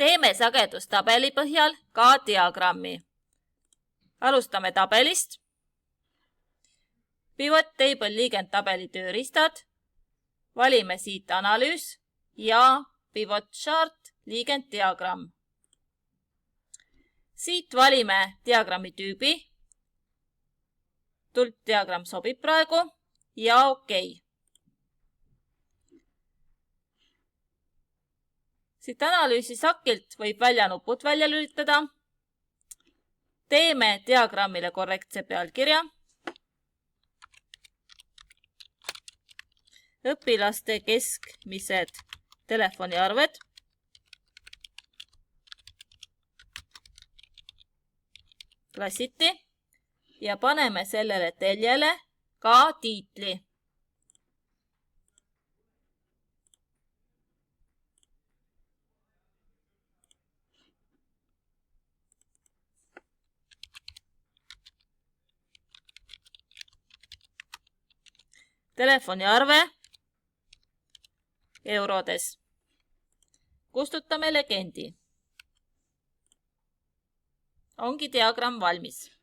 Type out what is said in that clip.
Teeme sagedustabeli põhjal ka diagrammi. Alustame tabelist. Pivot Table liigendtabeli tööriistad. Valime siit analüüs ja Pivot Chart liigenddiagramm. Siit valime diagrammi tüübi. Tulddiagramm sobib praegu ja OK. Siit analüüsi sakilt võib väljanupud välja lülitada. Teeme diagrammile korrektse pealkirja. Õpilaste keskmised telefoniarved. Klassiti ja paneme sellele teljele ka tiitli. Telefoniarve eurodes. Kustutame legendi. Ongi diagramm valmis.